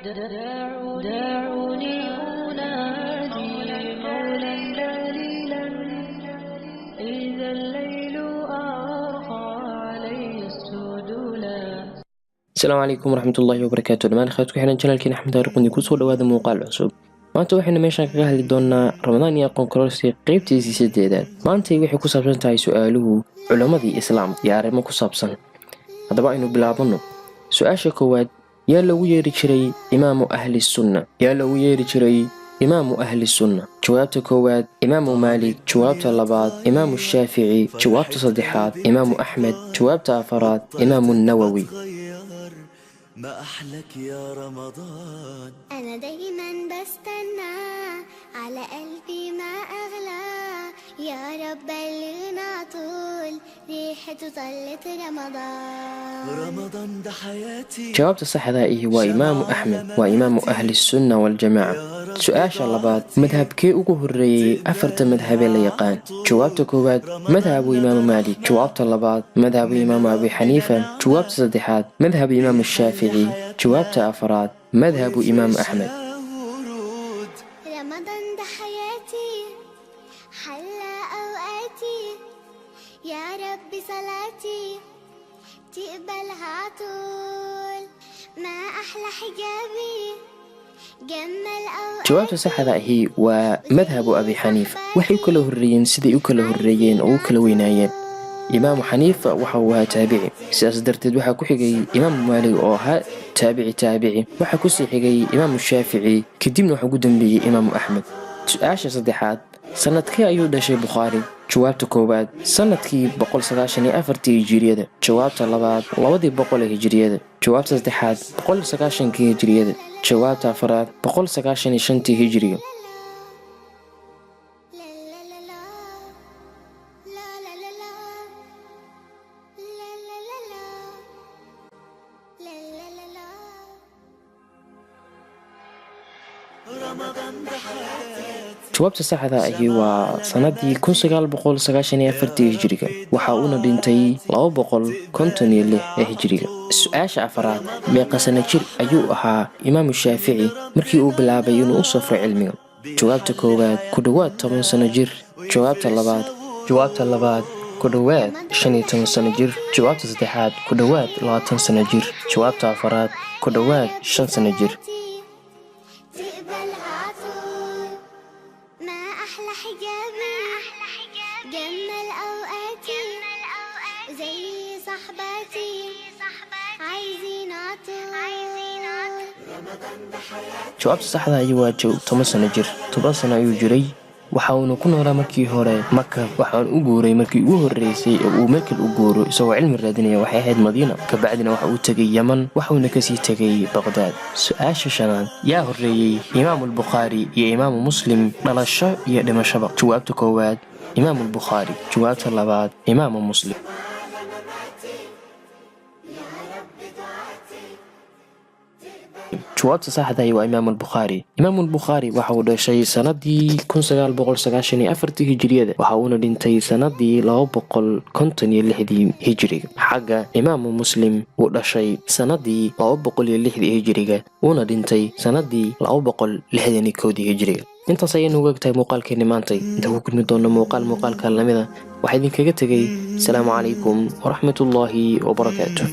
دعوني أناجي مولا جليلا إذا الليل أرخى عليه السدولا. السلام عليكم ورحمة الله وبركاته. دمان أخواتكم حنا channelkiina Axmed Arqondi ku soo dhawaada muuqaal cusub. maanta waxaynu meeshan kaga hadli doonaa Ramadaan iyo aqoon kororsi qaybtiisii 8aad. maanta waxay ku saabsan tahay su'aaluhu culimadii islaamka iyo arrimo ku saabsan. haddaba aynu bilaabano. su'aasha koowaad, yaa lagu yeeri jiray imaamu ahli sunna? yaa lagu yeeri jiray imaamu ahli sunna? jawaabta koowaad imaamu Maalik, jawaabta labaad imaamu Shaafici, jawaabta saddexaad imaamu Axmed, jawaabta afaraad imaamu Nawawi. ما أحلك يا رمضان. أنا دايما بستنى على قلبي ما أغلى يا رب بلغنا طول ريحته طلت رمضان ده حياتي. jawaabta saxda ah waa imaamu Axmed, waa imaamu ahli sunna wal jamaa. su'aasha labaad, madhabkee ugu horeeyay afarta madhab ee la yaqaan? jawaabta koowaad madhabu imaamu Maalik, jawaabta labaad madhabu imaamu Abi Xaniifa, jawaabta saddexaad madhabu imaamu Shaafici, jawaabta afaraad madhabu imaamu Axmed. رمضان ده حياتي حلى أوقاتي يا رب صلاتي تقبلها طول ما أحلى حجابي جمل أوقاتي. jawaabta saxda ah waa madhabu Abi Xaniifa. waxay kala horeeyeen siday u kala horeeyeen oo u kala weynaayeen. imaamu Xaniifa waxa uu ahaa taabici, sidaas darteed waxaa ku xigay imaamu Maalik oo ahaa taabici, waxaa ku sii xigay imaamu Shaafici, kadibna waxa ugu dambeeyay imaamu Axmed. su'aasha saddexaad, sanadkee ayuu dhashay Bukhaari? jawaabta koowaad sanadkii 194 hijriyada, jawaabta labaad 200 hijriyada, jawaabta saddexaad 190 hijriyada, jawaabta afaraad 195 hijriga. jawaabta saxda ah waa sanadii 1994 hijriga, waxa uuna dhintay 256 hijriga. su'aasha afaraad, meeqa sano jir ayuu ahaa imaamu Shaafici markii uu bilaabay inuu u safro cilmiga? jawaabta koowaad ku dhawaad 10 sano jir, jawaabta labaad ku dhawaad 15 sano jir, jawaabta saddexaad ku dhawaad 20 sano jir, jawaabta afaraad ku dhawaad 5 sano jir. جمل أوقاتي زي صحباتي عايزين عطول. jawaabta saxda ah waa 10 sano jir. 10 sano ayuu jiray. waxa uu ku noolaa markii hore Makka, waxaan u guuray markii ugu horeysay oo uu Makka u guuro isagoo cilmi raadinaya waxay ahayd Madiina. ka bacdina waxa uu tagay Yaman, waxaana ka sii tagay Baghdad. su'aasha shanaad, yaa horeeyay imaamu Bukhari iyo imaamu Muslim dhalasho iyo dhimashaba? jawaabta koowaad imaamu Bukhari, jawaabta labaad imaamu Muslim. jawaabta saxda ah waa imaamu Bukhari. imaamu Bukhari waxa uu dhashay sanadii 1994 hijriyada, waxa uuna dhintay sanadii 256 hijriga. xagga imaamu Muslim uu dhashay sanadii 206 hijriga, uuna dhintay sanadii 261 hijriga. intaas ayaynu uga egtahay muuqaalkeeni maantay. inta ku kulmi doona muuqaalka lamida, waxaa idinkaga tegay asalaamu calaykum waraxmatullaahi wabarakaatuh.